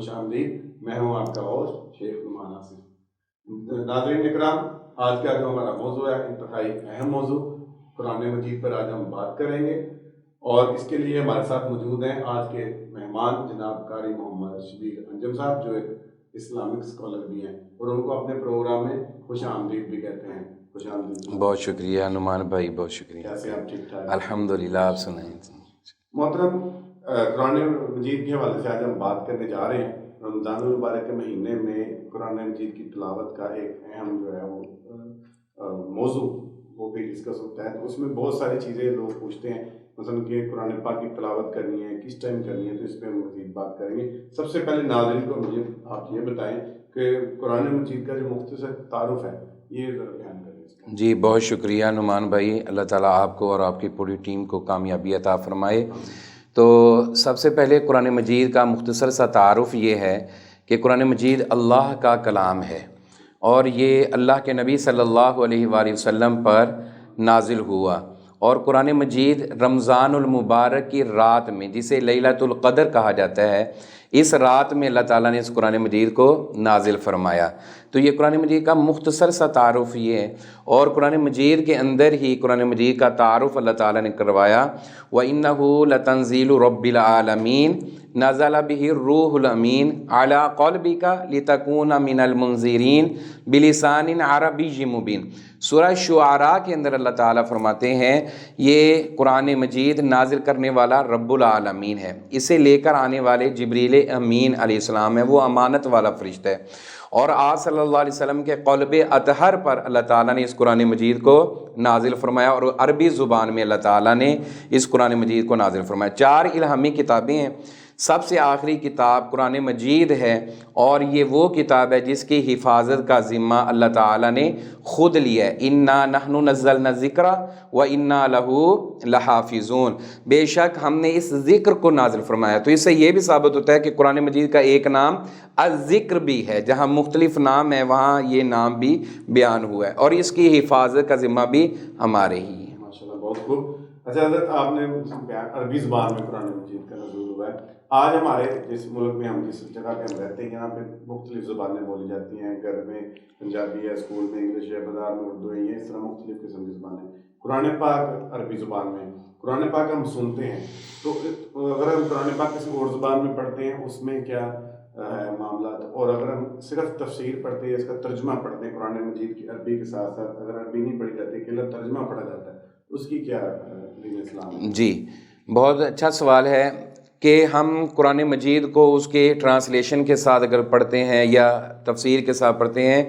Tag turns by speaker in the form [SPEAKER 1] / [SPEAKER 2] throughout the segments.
[SPEAKER 1] خوش آمدید. میں ہوں آپ کا ہوسٹ شیخ نعمان آصف. ناظرین اکرام، آج کا جو ہمارا موضوع ہے انتہائی اہم موضوع، قرآن مجید پر آج ہم بات کریں گے، اور اس کے لیے ہمارے ساتھ موجود ہیں آج کے مہمان جناب قاری محمد شبیر انجم صاحب، جو ایک اسلامک اسکالر بھی ہیں اور ان کو اپنے پروگرام میں خوش آمدید بھی کہتے ہیں. خوش آمدید.
[SPEAKER 2] بہت شکریہ نعمان بھائی، بہت شکریہ.
[SPEAKER 1] کیسے آپ؟ ٹھیک ٹھاک
[SPEAKER 2] الحمدللہ. آپ سنائیں.
[SPEAKER 1] محترم، قرآن مجید کے حوالے سے آج ہم بات کرنے جا رہے ہیں. رمضان المبارک کے مہینے میں قرآن مجید کی تلاوت کا ایک اہم جو ہے وہ موضوع وہ بھی ڈسکس ہوتا ہے. تو اس میں بہت ساری چیزیں لوگ پوچھتے ہیں، مثلا کہ قرآن پاک کی تلاوت کرنی ہے کس ٹائم کرنی ہے، تو اس پہ ہم مزید بات کریں گے. سب سے پہلے ناظرین کو مجھے آپ یہ بتائیں کہ قرآن مجید کا جو مختصر تعارف ہے یہ ذرا بیان کریں اس کا.
[SPEAKER 2] جی بہت شکریہ نعمان بھائی. اللہ تعالیٰ آپ کو اور آپ کی پوری ٹیم کو کامیابی عطا فرمائے. تو سب سے پہلے قرآن مجید کا مختصر سا تعارف یہ ہے کہ قرآن مجید اللہ کا کلام ہے، اور یہ اللہ کے نبی صلی اللہ علیہ وآلہ وسلم پر نازل ہوا. اور قرآن مجید رمضان المبارک کی رات میں، جسے لیلۃ القدر کہا جاتا ہے، اس رات میں اللہ تعالیٰ نے اس قرآن مجید کو نازل فرمایا. تو یہ قرآن مجید کا مختصر سا تعارف یہ ہے. اور قرآن مجید کے اندر ہی قرآن مجید کا تعارف اللہ تعالیٰ نے کروایا. وَإِنَّهُ لَتَنزِيلُ رَبِّ الْعَالَمِينَ نَزَلَ بِهِ الرُّوحُ الْأَمِينُ عَلَىٰ قَلْبِكَ لِتَكُونَ مِنَ الْمُنذِرِينَ بِلِسَانٍ عَرَبِيٍّ مُبِينٍ. سورہ شعراء کے اندر اللہ تعالیٰ فرماتے ہیں یہ قرآن مجید نازل کرنے والا رب العالمین ہے. اسے لے کر آنے والے جبریل امین علیہ السلام ہے، وہ امانت والا فرشتہ ہے. اور آپ صلی اللہ علیہ وسلم کے قلب اطہر پر اللہ تعالیٰ نے اس قرآن مجید کو نازل فرمایا، اور عربی زبان میں اللہ تعالیٰ نے اس قرآن مجید کو نازل فرمایا. 4 الہامی کتابیں ہیں. سب سے آخری کتاب قرآن مجید ہے، اور یہ وہ کتاب ہے جس کی حفاظت کا ذمہ اللہ تعالیٰ نے خود لیا ہے. اِنَّا نَحْنُ نَزَّلْنَا الذِّكْرَ وَإِنَّا لَهُ لَحَافِظُونَ. بے شک ہم نے اس ذکر کو نازل فرمایا. تو اس سے یہ بھی ثابت ہوتا ہے کہ قرآن مجید کا ایک نام الذکر بھی ہے. جہاں مختلف نام ہیں وہاں یہ نام بھی بیان ہوا ہے، اور اس کی حفاظت کا ذمہ بھی ہمارے ہی ہے.
[SPEAKER 1] ماشاءاللہ، بہت خوب. اچھا حضرت، آپ نے عربی زبان میں قرآن مجید کا نزول ہوا ہے. آج ہمارے جس ملک میں ہم جس جگہ پہ ہم رہتے ہیں یہاں پہ مختلف زبانیں بولی جاتی ہیں. گھر میں پنجابی ہے، اسکول میں انگلش ہے، بازار میں اردو ہے، یہ اس طرح مختلف قسم کی زبانیں. قرآن پاک عربی زبان میں. قرآن پاک ہم سنتے ہیں، تو اگر ہم قرآن پاک کسی اور زبان میں پڑھتے ہیں اس میں کیا ہے معاملات؟ اور اگر ہم صرف تفسیر پڑھتے ہیں، اس کا ترجمہ پڑھتے ہیں قرآن مجید کی عربی کے ساتھ ساتھ، اگر عربی نہیں پڑھی جاتی کہ ترجمہ پڑھا جاتا ہے، اس کی کیا دین اسلام ہے؟
[SPEAKER 2] جی بہت اچھا سوال ہے کہ ہم قرآن مجید کو اس کے ٹرانسلیشن کے ساتھ اگر پڑھتے ہیں یا تفسیر کے ساتھ پڑھتے ہیں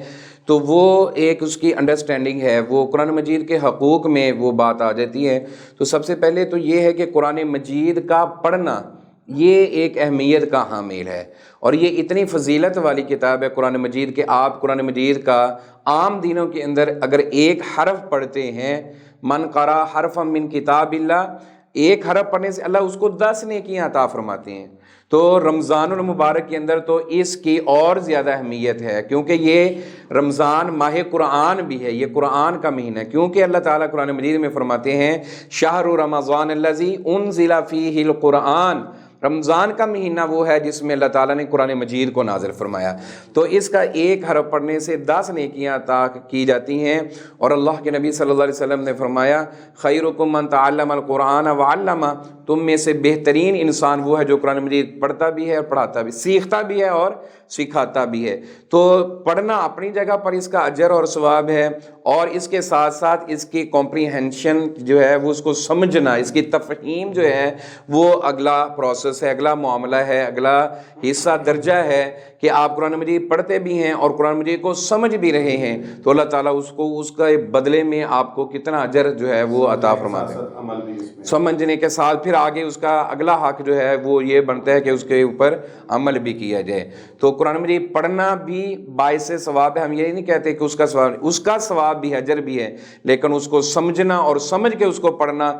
[SPEAKER 2] تو وہ ایک اس کی انڈرسٹینڈنگ ہے، وہ قرآن مجید کے حقوق میں وہ بات آ جاتی ہے. تو سب سے پہلے تو یہ ہے کہ قرآن مجید کا پڑھنا یہ ایک اہمیت کا حامل ہے، اور یہ اتنی فضیلت والی کتاب ہے قرآن مجید کہ آپ قرآن مجید کا عام دنوں کے اندر اگر ایک حرف پڑھتے ہیں، من قرأ حرفا من کتاب اللہ، ایک حرف پڑھنے سے اللہ اس کو 10 نیکیاں عطا فرماتے ہیں. تو رمضان المبارک کے اندر تو اس کی اور زیادہ اہمیت ہے، کیونکہ یہ رمضان ماہ قرآن بھی ہے، یہ قرآن کا مہینہ ہے. کیونکہ اللہ تعالیٰ قرآن مجید میں فرماتے ہیں شہر رمضان الذی انزل فیہ القرآن، رمضان کا مہینہ وہ ہے جس میں اللہ تعالیٰ نے قرآن مجید کو نازل فرمایا. تو اس کا ایک حرف پڑھنے سے 10 نیکیاں عطا کی جاتی ہیں. اور اللہ کے نبی صلی اللہ علیہ وسلم نے فرمایا خیرکم من تعلم القرآن وعلمہ، تم میں سے بہترین انسان وہ ہے جو قرآن مجید پڑھتا بھی ہے اور پڑھاتا بھی، سیکھتا بھی ہے اور سکھاتا بھی ہے. تو پڑھنا اپنی جگہ پر اس کا اجر اور ثواب ہے، اور اس کے ساتھ ساتھ اس کی کمپریہنشن جو ہے وہ اس کو سمجھنا، اس کی تفہیم جو ہے وہ اگلا پروسیس ہے، اگلا معاملہ ہے، اگلا حصہ درجہ ہے کہ آپ قرآن مجید پڑھتے بھی ہیں اور قرآن مجید کو سمجھ بھی رہے ہیں. تو اللہ تعالیٰ اس کا بدلے میں آپ کو کتنا اجر جو ہے وہ عطا فرماتے ہیں. سمجھنے کے ساتھ پھر آگے اس کا اگلا حق جو ہے وہ یہ بنتا ہے کہ اس کے اوپر عمل بھی کیا جائے. تو قرآن مجید پڑھنا بھی باعث ثواب ہے. ہم یہ نہیں کہتے کہ اس کا ثواب بھی ہے، اجر بھی ہے، لیکن اس کو سمجھنا اور سمجھ کے اس کو پڑھنا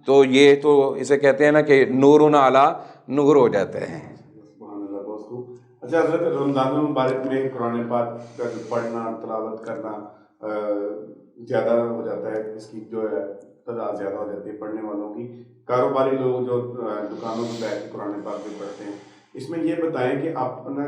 [SPEAKER 2] تو یہ تو اسے کہتے ہیں نا کہ نور علی نور ہو جاتا ہے.
[SPEAKER 1] سبحان اللہ، بہت خوب. اچھا حضرت، رمضان المبارک میں قرآن پاک کا پڑھنا تلاوت کرنا زیادہ ہو جاتا ہے، اس کی جو ہے تعداد زیادہ ہو جاتی ہے پڑھنے والوں کی. کاروباری لوگ جو دکانوں میں بیٹھ کے قرآن پاک بھی پڑھتے ہیں، اس میں یہ بتائیں کہ اپنا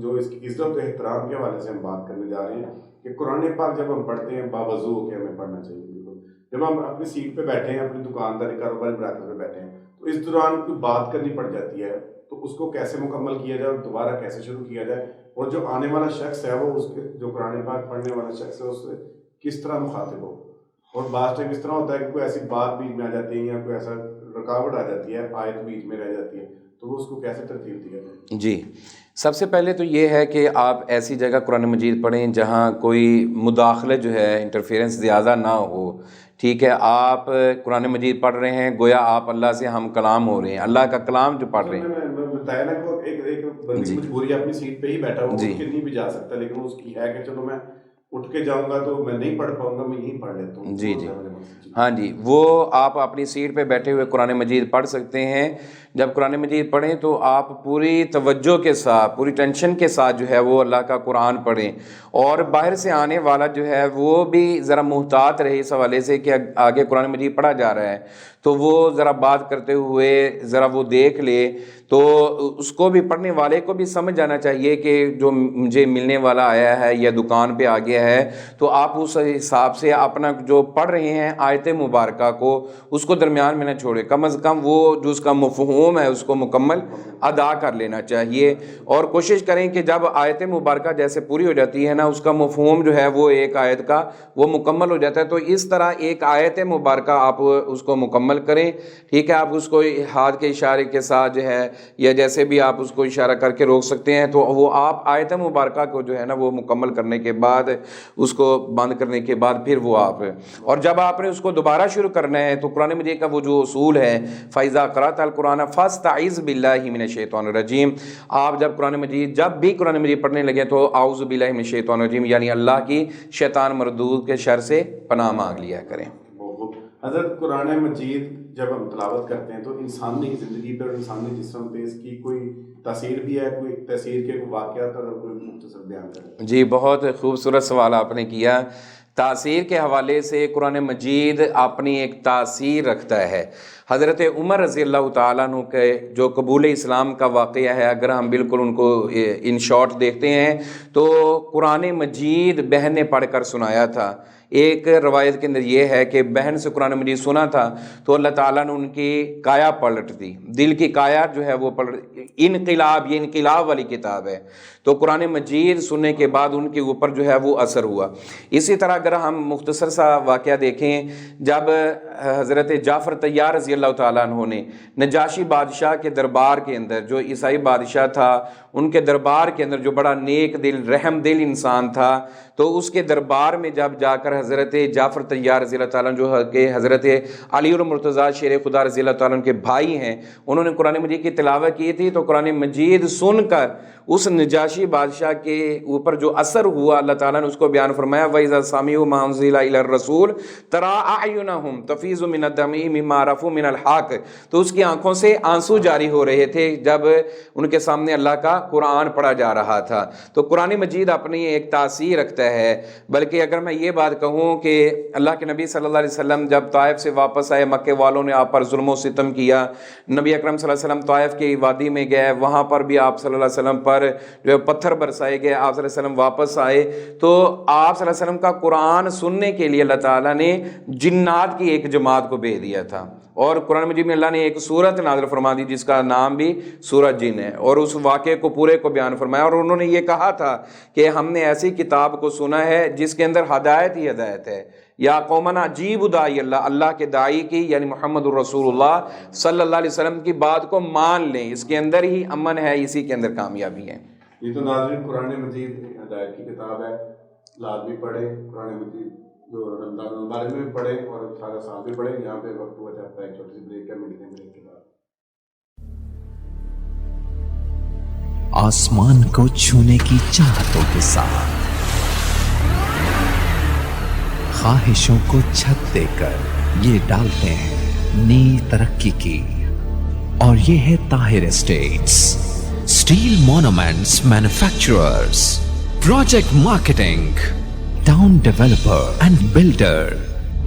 [SPEAKER 1] جو اس کی عزت و احترام کے حوالے سے ہم بات کرنے جا رہے ہیں کہ قرآن پاک جب ہم پڑھتے ہیں باوضو ہو کے ہمیں پڑھنا چاہیے. بالکل جب ہم اپنی سیٹ پہ بیٹھے ہیں, اپنی دکانداری کاروباری مراکز پہ بیٹھے ہیں, تو اس دوران کوئی بات کرنی پڑ جاتی ہے, تو اس کو کیسے مکمل کیا جائے اور دوبارہ کیسے شروع کیا جائے, اور جو آنے والا شخص ہے وہ اس کے جو قرآن پاک پڑھنے والا شخص ہے اس سے کس طرح مخاطب ہو. اور بعض ٹائم اس طرح ہوتا ہے کہ کوئی ایسی بات بیچ میں آ جاتی ہے یا کوئی ایسا رکاوٹ آ جاتی ہے, آیت بیچ میں رہ جاتی ہے, تو وہ اس کو کیسے ترتیب دیا جائے؟
[SPEAKER 2] جی, سب سے پہلے تو یہ ہے کہ آپ ایسی جگہ قرآن مجید پڑھیں جہاں کوئی مداخلت جو ہے انٹرفیرنس زیادہ نہ ہو. ٹھیک ہے, آپ قرآن مجید پڑھ رہے ہیں گویا آپ اللہ سے ہم کلام ہو رہے ہیں, اللہ کا کلام جو پڑھ رہے ہیں.
[SPEAKER 1] بتایا نا کہ ایک بندی مجبوری اپنی سیٹ پہ ہی بیٹھا ہو, اٹھ کے نہیں بھی جا سکتا, لیکن اس کی ہے کہ چلو میں اٹھ کے جاؤں گا تو میں نہیں پڑھ پاؤں گا, میں یہیں پڑھ لیتا ہوں.
[SPEAKER 2] جی جی ہاں جی, وہ آپ اپنی سیٹ پہ بیٹھے ہوئے قرآن مجید پڑھ سکتے ہیں. جب قرآن مجید پڑھیں تو آپ پوری توجہ کے ساتھ, پوری ٹینشن کے ساتھ جو ہے وہ اللہ کا قرآن پڑھیں, اور باہر سے آنے والا جو ہے وہ بھی ذرا محتاط رہے اس حوالے سے کہ آگے قرآن مجید پڑھا جا رہا ہے, تو وہ ذرا بات کرتے ہوئے ذرا وہ دیکھ لے, تو اس کو بھی, پڑھنے والے کو بھی سمجھ جانا چاہیے کہ جو مجھے ملنے والا آیا ہے یا دکان پہ آ گیا ہے, تو آپ اس حساب سے اپنا جو پڑھ رہے ہیں آیت مبارکہ کو اس کو درمیان میں نہ چھوڑے, کم از کم وہ جو اس کا مفہوم ہے اس کو مکمل ادا کر لینا چاہیے. اور کوشش کریں کہ جب آیت مبارکہ جیسے پوری ہو جاتی ہے نا, اس کا مفہوم جو ہے وہ ایک آیت کا وہ مکمل ہو جاتا ہے, تو اس طرح ایک آیت مبارکہ آپ اس کو مکمل کریں. ٹھیک ہے, آپ اس کو ہاتھ کے اشارے کے ساتھ جو ہے یا جیسے بھی آپ اس کو اشارہ کر کے روک سکتے ہیں, تو وہ آپ آیت مبارکہ کو جو ہے نا وہ مکمل کرنے کے بعد, اس کو بند کرنے کے بعد پھر وہ آپ, اور جب آپ نے اس کو دوبارہ شروع کرنا ہے تو قرآن مجید کا وہ جو اصول ہے فَإِذَا قَرَأْتَ الْقُرْآنَ فَاسْتَعِذْ بِاللَّهِ مِنَ الشَّيْطَانِ الرَّجِيمِ. آپ جب بھی قرآن مجید پڑھنے لگے تو اعوذ باللہ من الشیطان الرجیم, یعنی اللہ کی شیطان مردود کے شر سے پناہ مانگ لیا کریں.
[SPEAKER 1] حضرت قرآن مجید جب ہم تلاوت کرتے ہیں تو انسانی زندگی پر, انسانی جسم پہ اس کی کوئی تاثیر بھی ہے, کوئی تاثیر کے واقعات اور کوئی مختصر بیان کریں؟ جی,
[SPEAKER 2] بہت خوبصورت سوال آپ نے کیا. تاثیر کے حوالے سے قرآن مجید اپنی ایک تاثیر رکھتا ہے. حضرت عمر رضی اللہ تعالیٰ عنہ کے جو قبول اسلام کا واقعہ ہے, اگر ہم بالکل ان کو ان شارٹ دیکھتے ہیں تو قرآن مجید بہن نے پڑھ کر سنایا تھا. ایک روایت کے اندر یہ ہے کہ بہن سے قرآن مجید سنا تھا تو اللہ تعالیٰ نے ان کی کایا پلٹ دی, دل کی کایا جو ہے وہ پلٹ, انقلاب, یہ انقلاب والی کتاب ہے. تو قرآن مجید سننے کے بعد ان کے اوپر جو ہے وہ اثر ہوا. اسی طرح اگر ہم مختصر سا واقعہ دیکھیں, جب حضرت جعفر طیار رضی اللہ تعالیٰ عنہ نے نجاشی بادشاہ کے دربار کے اندر, جو عیسائی بادشاہ تھا ان کے دربار کے اندر, جو بڑا نیک دل رحم دل انسان تھا, تو اس کے دربار میں جب جا کر حضرت جعفر طیار رضی اللہ تعالیٰ عنہ جو کہ حضرت علی المرتضیٰ شیر خدا رضی اللہ تعالیٰ عنہ کے بھائی ہیں, انہوں نے قرآن مجید کی تلاوت کی تھی, تو قرآن مجید سن کر اس نجاشی بادشاہ کے اوپر جو اثر ہوا اللہ تعالیٰ نے اس کو بیان فرمایا, وَإِذَا سَمِعُوا مَا أُنزِلَ إِلَى الرَّسُولِ تَرَىٰ أَعْيُنَهُمْ تَفِيضُ مِنَ الدَّمْعِ مِمَّا عَرَفُوا مِنَ الْحَقِّ. تو اس کی آنکھوں سے آنسو جاری ہو رہے تھے جب ان کے سامنے اللہ کا قرآن پڑھا جا رہا تھا. تو قرآن مجید اپنی ایک تاثیر رکھتا ہے. بلکہ اگر میں یہ بات کہوں کہ اللہ کے نبی صلی اللہ علیہ وسلم جب طائف سے واپس آئے, مکے والوں نے آپ پر ظلم و ستم کیا, نبی اکرم صلی اللہ علیہ وسلم طائف کی وادی میں گئے, وہاں پر بھی آپ صلی اللہ علیہ وسلم پر جو پتھر برسائے گئے, آپ صلی اللہ علیہ وسلم واپس آئے تو آپ صلی اللہ علیہ وسلم کا قرآن سننے کے لیے اللہ تعالیٰ نے جنات کی ایک جماعت کو بھیج دیا تھا. اور قرآن مجید میں اللہ نے ایک سورت نازل فرما دی جس کا نام بھی سورۃ جن ہے, اور اس واقعے کو پورے کو بیان فرمایا. اور انہوں نے یہ کہا تھا کہ ہم نے ایسی کتاب کو سنا ہے جس کے اندر ہدایت ہی ہدایت ہے. یا قومنا اجیبوا داعی اللہ, اللہ کے داعی کی یعنی محمد الرسول اللہ صلی اللہ علیہ وسلم کی بات کو مان لیں, اس کے اندر ہی امن ہے, اسی کے اندر کامیابی ہے.
[SPEAKER 1] یہ تو ناظرین قرآن مجید ہدایت کی کتاب ہے, لازمی پڑھیں. قرآن مجید جو رمضان المبارک میں بھی پڑھیں اور سارا سال بھی پڑھیں. یہاں پہ وقت ہوا چاہتا ہے ایک چھوٹی سی بریک ہے, ملتے ہیں بریک کے بعد.
[SPEAKER 3] آسمان کو چھونے کی چاہتوں کے ساتھ خواہشوں کو چھت دے کر یہ ڈالتے ہیں نئی ترقی کی, اور یہ ہے Tahir estates, steel monuments manufacturers, project marketing, town developer and builder,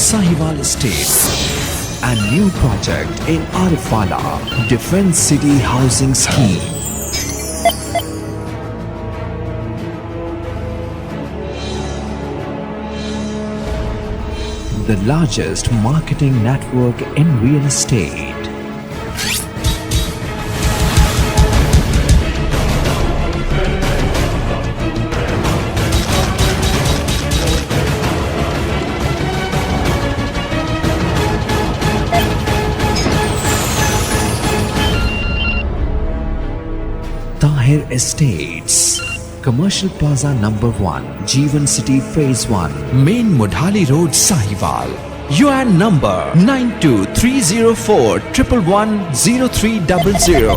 [SPEAKER 3] Sahiwal Estates, and new project in Arifala Defence City Housing Scheme. The largest marketing network in real estate. Tahir Estates, Commercial Plaza number 1, Jeevan City Phase 1, Main Mudhali Road, Sahiwal. UN number 923041110300.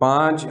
[SPEAKER 2] 5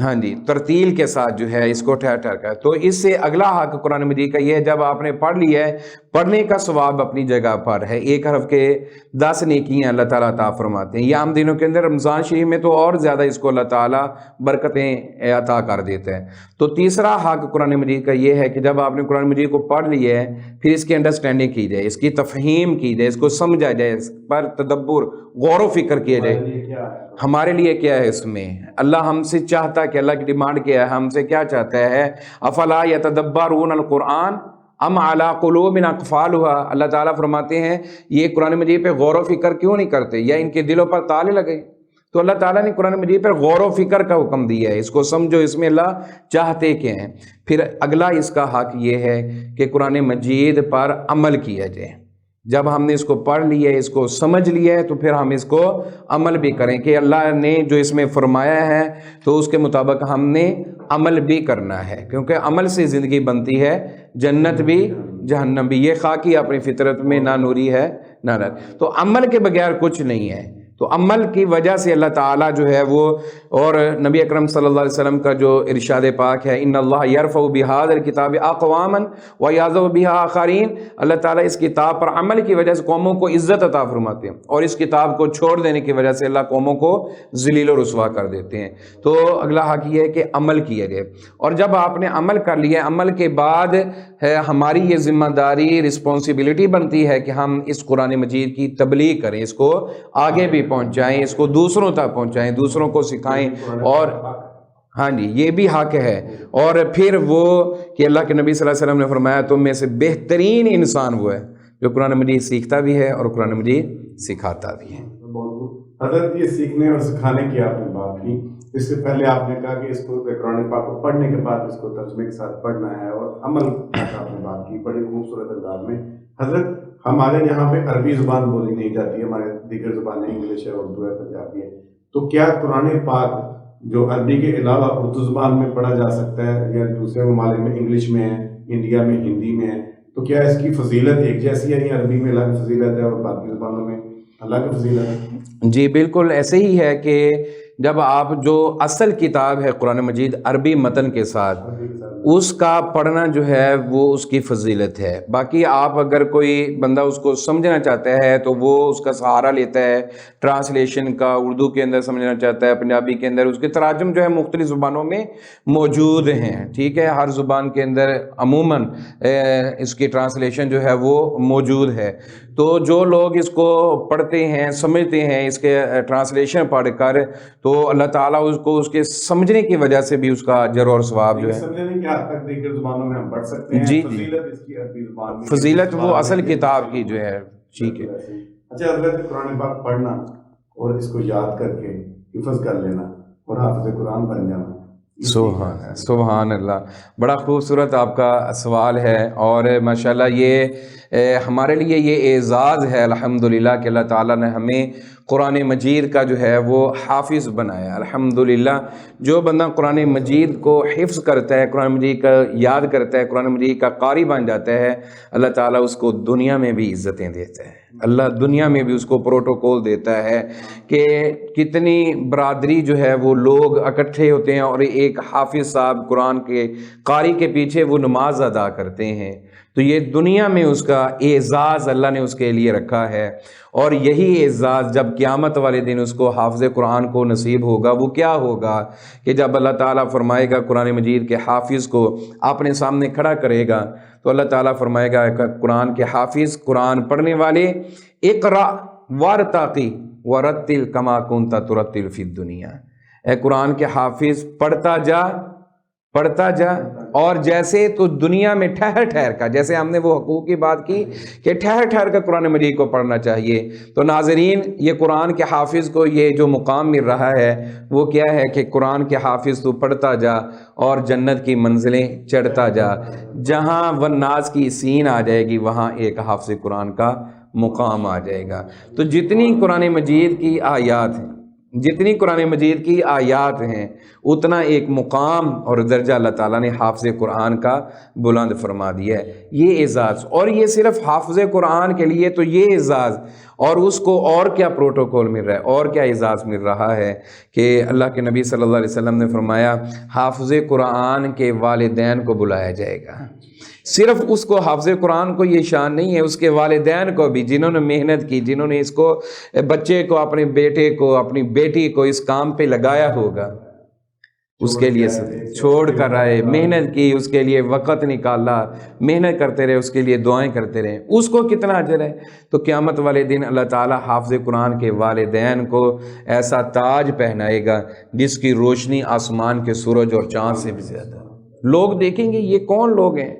[SPEAKER 2] ہاں جی ترتیل کے ساتھ جو ہے اس کو ٹھہر ٹھہر کر. تو اس سے اگلا حق قرآن مجید کا یہ ہے جب آپ نے پڑھ لیا ہے, پڑھنے کا ثواب اپنی جگہ پر ہے, ایک حرف کے 10 نیکیاں اللہ تعالیٰ عطا فرماتے ہیں. یہ عام دنوں کے اندر رمضان شریف میں تو اور زیادہ اس کو اللہ تعالیٰ برکتیں عطا کر دیتے ہیں. تو تیسرا حق قرآن مجید کا یہ ہے کہ جب آپ نے قرآن مجید کو پڑھ لیا ہے پھر اس کی انڈرسٹینڈنگ کی جائے, اس کی تفہیم کی جائے, اس کو سمجھا جائے, اس پر تدبر غور و فکر کیا جائے ہمارے لیے کیا ہے اس میں. اللہ ہم سے چاہتا کہ اللہ کی ڈیمانڈ کیا ہے, ہم سے کیا چاہتا ہے, افلا یتدبرون القرآن ام علی قلوب اقفالها. اللہ تعالیٰ فرماتے ہیں یہ قرآن مجید پہ غور و فکر کیوں نہیں کرتے, یا ان کے دلوں پر تالے لگے. تو اللہ تعالیٰ نے قرآن مجید پر غور و فکر کا حکم دیا ہے, اس کو سمجھو اس میں اللہ چاہتے کیا ہیں. پھر اگلا اس کا حق یہ ہے کہ قرآن مجید پر عمل کیا جائے. جب ہم نے اس کو پڑھ لیا ہے, اس کو سمجھ لیا ہے, تو پھر ہم اس کو عمل بھی کریں کہ اللہ نے جو اس میں فرمایا ہے تو اس کے مطابق ہم نے عمل بھی کرنا ہے, کیونکہ عمل سے زندگی بنتی ہے, جنت بھی جہنم بھی. یہ خاکی اپنی فطرت میں نہ نوری ہے نہ رد. تو عمل کے بغیر کچھ نہیں ہے. تو عمل کی وجہ سے اللہ تعالیٰ جو ہے وہ, اور نبی اکرم صلی اللہ علیہ وسلم کا جو ارشاد پاک ہے ان اللہ یرفع بہذا الکتاب اقواما ویعظ بها آخرین, اللہ تعالیٰ اس کتاب پر عمل کی وجہ سے قوموں کو عزت عطا فرماتے ہیں, اور اس کتاب کو چھوڑ دینے کی وجہ سے اللہ قوموں کو ذلیل و رسوا کر دیتے ہیں. تو اگلا حق یہ ہے کہ عمل کیا جائے. اور جب آپ نے عمل کر لیا, عمل کے بعد ہماری یہ ذمہ داری رسپانسبلٹی بنتی ہے کہ ہم اس قرآن مجید کی تبلیغ کریں, اس کو آگے بھی پہنچائیں, اس کو دوسروں تک پہنچائیں, دوسروں کو سکھائیں. اور ہاں جی یہ بھی حق ہے. اور پھر وہ کہ اللہ کے نبی صلی اللہ علیہ وسلم نے فرمایا تم میں سے بہترین انسان وہ ہے جو قرآن مجید سیکھتا بھی ہے اور قرآن مجید سکھاتا بھی ہے.
[SPEAKER 1] حضرت یہ سیکھنے اور سکھانے کی آپ نے بات کی, اس سے پہلے آپ نے کہا کہ اس کو قرآن پاک کو پڑھنے کے بعد اس کو ترجمے کے ساتھ پڑھنا ہے, اور عمل آپ نے بات کی بڑی خوبصورت انداز میں. حضرت ہمارے یہاں پہ عربی زبان بولی نہیں جاتی ہے, ہمارے دیگر زبانیں انگلش ہے, اردو ہے, پنجابی ہے. تو کیا قرآن پاک جو عربی کے علاوہ اردو زبان میں پڑھا جا سکتا ہے, یا دوسرے ممالک میں انگلش میں ہے, انڈیا میں ہندی میں ہے, تو کیا اس کی فضیلت ایک جیسی ہے, یا عربی میں الگ فضیلت ہے اور باقی زبانوں میں الگ فضیلت ہے؟
[SPEAKER 2] جی بالکل ایسے ہی ہے کہ جب آپ جو اصل کتاب ہے قرآن مجید عربی متن کے ساتھ, اس کا پڑھنا جو ہے وہ اس کی فضیلت ہے. باقی آپ اگر کوئی بندہ اس کو سمجھنا چاہتا ہے تو وہ اس کا سہارا لیتا ہے ٹرانسلیشن کا, اردو کے اندر سمجھنا چاہتا ہے, پنجابی کے اندر اس کے تراجم جو ہے مختلف زبانوں میں موجود ہیں. ٹھیک ہے, ہر زبان کے اندر عموماً اس کی ٹرانسلیشن جو ہے وہ موجود ہے. تو جو لوگ اس کو پڑھتے ہیں, سمجھتے ہیں, اس کے ٹرانسلیشن پڑھ کر, تو اللہ تعالیٰ اس کو اس کے سمجھنے کی وجہ سے بھی اس کا اجر اور ثواب جو ہے
[SPEAKER 1] سمجھنے کی حد تک دیگر زبانوں میں ہم پڑھ سکتے ہیں.
[SPEAKER 2] جی
[SPEAKER 1] فضیلت اس کی عربی زبان میں,
[SPEAKER 2] فضیلت وہ اصل کتاب کی جو ہے. ٹھیک ہے.
[SPEAKER 1] اچھا حضرت قرآن پاک پڑھنا اور اس کو یاد کر کے حفظ کر لینا اور حافظ قرآن بن جانا,
[SPEAKER 2] سبحان اللہ, بڑا خوبصورت آپ کا سوال ہے. اور ماشاءاللہ یہ ہمارے لیے یہ اعزاز ہے الحمدللہ کہ اللہ تعالیٰ نے ہمیں قرآن مجید کا جو ہے وہ حافظ بنایا. الحمدللہ جو بندہ قرآن مجید کو حفظ کرتا ہے, قرآن مجید کا یاد کرتا ہے, قرآن مجید کا قاری بن جاتا ہے, اللہ تعالیٰ اس کو دنیا میں بھی عزتیں دیتا ہے. اللہ دنیا میں بھی اس کو پروٹوکول دیتا ہے کہ کتنی برادری جو ہے وہ لوگ اکٹھے ہوتے ہیں اور ایک حافظ صاحب قرآن کے قاری کے پیچھے وہ نماز ادا کرتے ہیں. تو یہ دنیا میں اس کا اعزاز اللہ نے اس کے لیے رکھا ہے. اور یہی اعزاز جب قیامت والے دن اس کو حافظ قرآن کو نصیب ہوگا, وہ کیا ہوگا کہ جب اللہ تعالیٰ فرمائے گا قرآن مجید کے حافظ کو اپنے سامنے کھڑا کرے گا, تو اللہ تعالیٰ فرمائے گا کہ قرآن کے حافظ, قرآن پڑھنے والے, اقرأ وارتقی ورتل کما کنت ترتل فی الدنیا, اے قرآن کے حافظ پڑھتا جا اور جیسے تو دنیا میں ٹھہر ٹھہر کا, جیسے ہم نے وہ حقوق کی بات کی کہ ٹھہر ٹھہر کا قرآن مجید کو پڑھنا چاہیے. تو ناظرین یہ قرآن کے حافظ کو یہ جو مقام مل رہا ہے وہ کیا ہے کہ قرآن کے حافظ تو پڑھتا جا اور جنت کی منزلیں چڑھتا جا. جہاں والناس کی سین آ جائے گی وہاں ایک حافظ قرآن کا مقام آ جائے گا. تو جتنی قرآن مجید کی آیات ہیں جتنی قرآن مجید کی آیات ہیں اتنا ایک مقام اور درجہ اللہ تعالیٰ نے حافظ قرآن کا بلند فرما دیا ہے۔ یہ اعزاز، اور یہ صرف حافظ قرآن کے لیے تو یہ اعزاز، اور اس کو اور کیا پروٹوکول مل رہا ہے، اور کیا اعزاز مل رہا ہے کہ اللہ کے نبی صلی اللہ علیہ وسلم نے فرمایا حافظ قرآن کے والدین کو بلایا جائے گا۔ صرف اس کو حافظ قرآن کو یہ شان نہیں ہے، اس کے والدین کو بھی، جنہوں نے محنت کی، جنہوں نے اس کو بچے کو، اپنے بیٹے کو، اپنی بیٹی کو اس کام پہ لگایا ہوگا، اس کے لیے چھوڑ کر آئے، محنت کی، اس کے لیے وقت نکالا، محنت کرتے رہے، اس کے لیے دعائیں کرتے رہے، اس کو کتنا اجر ہے۔ تو قیامت والے دن اللہ تعالیٰ حافظ قرآن کے والدین کو ایسا تاج پہنائے گا جس کی روشنی آسمان کے سورج اور چاند سے بھی زیادہ۔ لوگ دیکھیں گے یہ کون لوگ ہیں،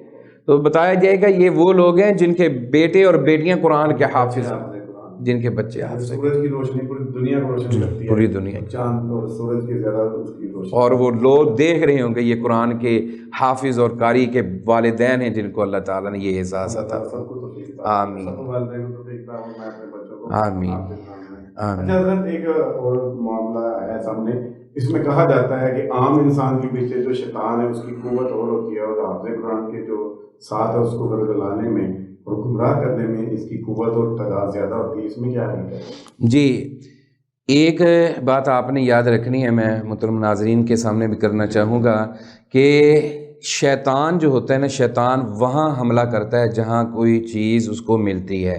[SPEAKER 2] تو بتایا جائے گا یہ وہ لوگ ہیں جن کے بیٹے اور بیٹیاں قرآن کے حافظ ہیں، جن کے بچے حافظ ہیں۔
[SPEAKER 1] سورج کی روشنی پوری دنیا کو روشن کرتی ہے،
[SPEAKER 2] پوری دنیا،
[SPEAKER 1] چاند اور سورج کی زیادہ اس کی روشنی،
[SPEAKER 2] اور وہ لوگ دیکھ رہے ہوں گے یہ قرآن کے حافظ اور قاری کے والدین ہیں جن کو اللہ تعالیٰ نے یہ اعزاز عطا فرمایا۔ آمین آمین آمین۔
[SPEAKER 1] اچھا حضرت، ایک اور معاملہ ہے سامنے، اس میں کہا جاتا ہے کہ عام انسان کے پیچھے جو شیطان ہے اس کی قوت اور ہوتی ہے، اور حافظ قرآن کے جو ساتھ ہے اس کو گرگلانے میں اور گمراہ کرنے میں اس کی قوت اور تعداد زیادہ ہوتی ہے، اس میں کیا حقیقت ہے؟
[SPEAKER 2] جی، ایک بات آپ نے یاد رکھنی ہے، میں محترم ناظرین کے سامنے بھی کرنا چاہوں گا کہ شیطان جو ہوتا ہے نا، شیطان وہاں حملہ کرتا ہے جہاں کوئی چیز اس کو ملتی ہے۔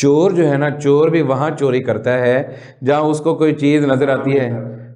[SPEAKER 2] چور جو ہے نا، چور بھی وہاں چوری کرتا ہے جہاں اس کو کوئی چیز نظر آتی ہے،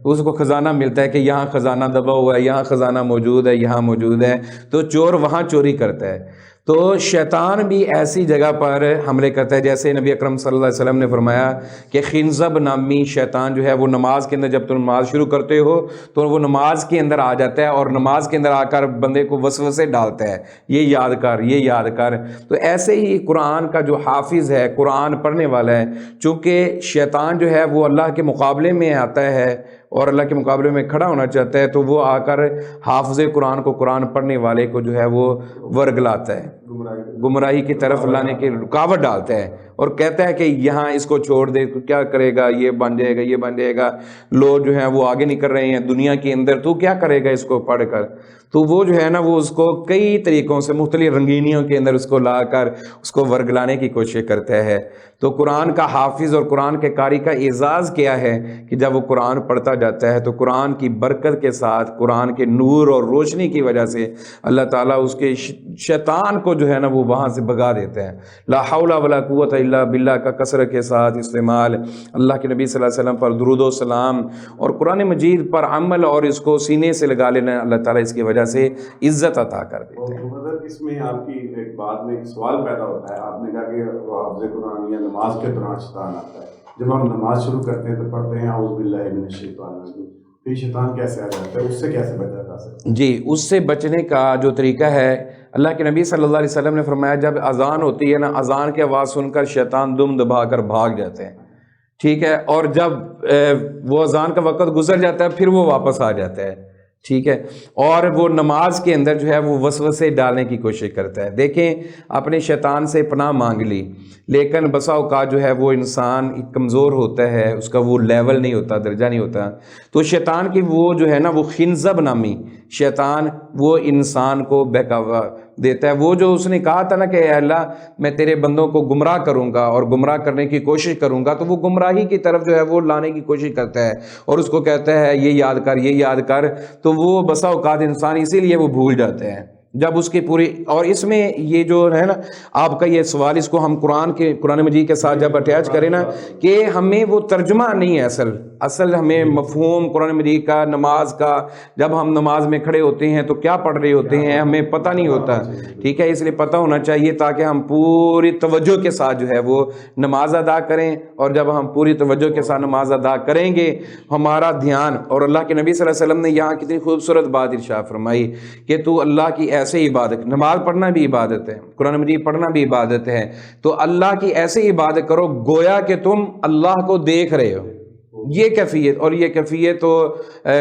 [SPEAKER 2] اس کو خزانہ ملتا ہے کہ یہاں خزانہ دبا ہوا ہے، یہاں خزانہ موجود ہے، یہاں موجود ہے، تو چور وہاں چوری کرتا ہے۔ تو شیطان بھی ایسی جگہ پر حملے کرتا ہے، جیسے نبی اکرم صلی اللہ علیہ وسلم نے فرمایا کہ خنزب نامی شیطان جو ہے وہ نماز کے اندر، جب تم نماز شروع کرتے ہو تو وہ نماز کے اندر آ جاتا ہے، اور نماز کے اندر آ کر بندے کو وسوسے ڈالتا ہے، یہ یاد کر، یہ یاد کر۔ تو ایسے ہی قرآن کا جو حافظ ہے، قرآن پڑھنے والا ہے، چونکہ شیطان جو ہے وہ اللہ کے مقابلے میں آتا ہے اور اللہ کے مقابلے میں کھڑا ہونا چاہتا ہے، تو وہ آ کر حافظ قرآن کو، قرآن پڑھنے والے کو جو ہے وہ ورگلاتا ہے، گمراہی کی طرف لانے کی رکاوٹ ڈالتا ہے، اور کہتا ہے کہ یہاں اس کو چھوڑ دے، تو کیا کرے گا، یہ بن جائے گا، یہ بن جائے گا، لوگ جو ہیں وہ آگے نکل رہے ہیں دنیا کے اندر، تو کیا کرے گا اس کو پڑھ کر۔ تو وہ جو ہے نا، وہ اس کو کئی طریقوں سے، مختلف رنگینیوں کے اندر اس کو لا کر اس کو ورگلانے کی کوشش کرتا ہے۔ تو قرآن کا حافظ اور قرآن کے قاری کا اعزاز کیا ہے کہ جب وہ قرآن پڑھتا جاتا ہے تو قرآن کی برکت کے ساتھ، قرآن کے نور اور روشنی کی وجہ سے اللہ تعالیٰ اس کے شیطان کو جو ہے نا وہ وہاں سے بھگا دیتا ہے۔ لا حول ولا قوت الا باللہ کا کثرت کے ساتھ استعمال، اللہ کے نبی صلی اللہ علیہ وسلم پر درود و سلام اور قرآن مجید پر عمل، اور اس کو سینے سے لگا لینا، اللہ تعالیٰ اس کی وجہ سے عزت عطا کر دیتے ہیں۔
[SPEAKER 1] اور اس میں آپ کی ایک بات میں ایک سوال پیدا ہوتا ہے، آپ نے کہا کہ حافظ قرآن یا نماز کے دوران شیطان آتا ہے، جب ہم نماز شروع کرتے ہیں تو پڑھتے ہیں اعوذ باللہ من الشیطان الرجیم، پھر شیطان کیسے آ جاتا ہے، اس سے کیسے بچا جا سکتا ہے؟
[SPEAKER 2] جی، اس سے بچنے کا جو طریقہ ہے، اللہ کے نبی صلی اللہ علیہ وسلم نے فرمایا جب اذان ہوتی ہے نا، اذان کی آواز سن کر شیطان دم دبا کر بھاگ جاتے ہیں، ٹھیک ہے، اور جب وہ اذان کا وقت گزر جاتا ہے پھر وہ واپس آ جاتا ہے، ٹھیک ہے، اور وہ نماز کے اندر جو ہے وہ وسوسے ڈالنے کی کوشش کرتا ہے۔ دیکھیں، اپنے شیطان سے پناہ مانگ لی، لیکن بسا اوقات جو ہے وہ انسان کمزور ہوتا ہے، اس کا وہ لیول نہیں ہوتا، درجہ نہیں ہوتا، تو شیطان کی وہ جو ہے نا وہ خنزب نامی شیطان وہ انسان کو بہکاوا دیتا ہے۔ وہ جو اس نے کہا تھا نا کہ اے اللہ میں تیرے بندوں کو گمراہ کروں گا اور گمراہ کرنے کی کوشش کروں گا، تو وہ گمراہی کی طرف جو ہے وہ لانے کی کوشش کرتا ہے، اور اس کو کہتا ہے یہ یاد کر، یہ یاد کر، تو وہ بسا اوقات انسان اسی لیے وہ بھول جاتے ہیں جب اس کی پوری۔ اور اس میں یہ جو ہے نا آپ کا یہ سوال، اس کو ہم قرآن مجید کے ساتھ جب اٹیچ کریں نا، کہ ہمیں وہ ترجمہ نہیں ہے، اصل ہمیں مفہوم قرآن مجید کا، نماز کا، جب ہم نماز میں کھڑے ہوتے ہیں تو کیا پڑھ رہے ہوتے ہیں ہمیں پتہ نہیں ہوتا، ٹھیک ہے، اس لیے پتہ ہونا چاہیے تاکہ ہم پوری توجہ کے ساتھ جو ہے وہ نماز ادا کریں، اور جب ہم پوری توجہ کے ساتھ نماز ادا کریں گے ہمارا دھیان، اور اللہ کے نبی صلی اللہ علیہ وسلم نے یہاں کتنی خوبصورت بات ارشاد فرمائی کہ تو اللہ کی ایسے عبادت، نماز پڑھنا بھی عبادت ہے، قرآن مجید پڑھنا بھی عبادت ہے، تو اللہ کی ایسے عبادت کرو گویا کہ تم اللہ کو دیکھ رہے ہو، یہ کیفیت، اور یہ کیفیت تو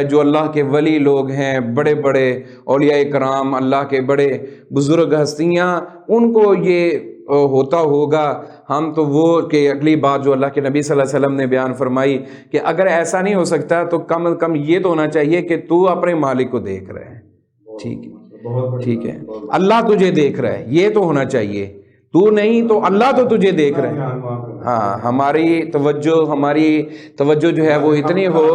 [SPEAKER 2] جو اللہ کے ولی لوگ ہیں، بڑے بڑے اولیاء کرام، اللہ کے بڑے بزرگ ہستیاں، ان کو یہ ہوتا ہوگا. ہم تو وہ کہ اگلی بات جو اللہ کے نبی صلی اللہ علیہ وسلم نے بیان فرمائی کہ اگر ایسا نہیں ہو سکتا تو کم از کم یہ تو ہونا چاہیے کہ تو اپنے مالک کو دیکھ رہے ہے. ٹھیک ہے، ٹھیک ہے، اللہ تجھے دیکھ رہا ہے، یہ تو ہونا چاہیے. تو نہیں تو اللہ تو تجھے دیکھ رہے ہیں. ہاں، ہماری توجہ جو ہے وہ اتنی ہو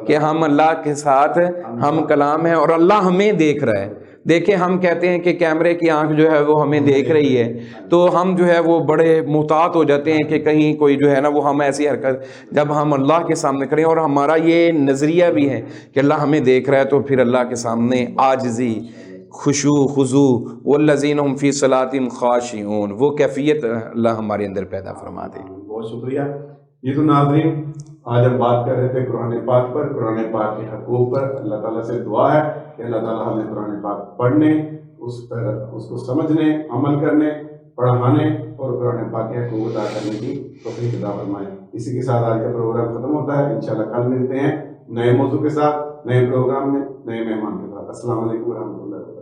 [SPEAKER 2] کہ ہم اللہ کے ساتھ ہم کلام ہیں اور اللہ ہمیں دیکھ رہا ہے. دیکھیں، ہم کہتے ہیں کہ کیمرے کی آنکھ جو ہے وہ ہمیں دیکھ رہی ہے، تو ہم جو ہے وہ بڑے محتاط ہو جاتے ہیں کہ کہیں کوئی جو ہے نا وہ ہم ایسی حرکت جب ہم اللہ کے سامنے کریں، اور ہمارا یہ نظریہ بھی ہے کہ اللہ ہمیں دیکھ رہا ہے، تو پھر اللہ کے سامنے عاجزی، خشوع، خضوع، والذین هم فی صلاتہم خاشعون، وہ کیفیت اللہ ہمارے اندر پیدا فرما دے.
[SPEAKER 1] بہت شکریہ. یہ تو ناظرین، آج ہم بات کر رہے تھے قرآن پاک پر، قرآن پاک کے حقوق پر. اللہ تعالیٰ سے دعا ہے کہ اللہ تعالیٰ ہمیں قرآن پاک پڑھنے، اس کو سمجھنے، عمل کرنے، پڑھانے اور قرآن پاک کے حقوق ادا کرنے کی توفیق عطا فرمائے. اسی کے ساتھ آج کا پروگرام ختم ہوتا ہے. انشاءاللہ کل ملتے ہیں نئے موضوع کے ساتھ، نئے پروگرام میں، نئے مہمان کے ساتھ. السلام علیکم ورحمۃ اللہ وبرکاتہ.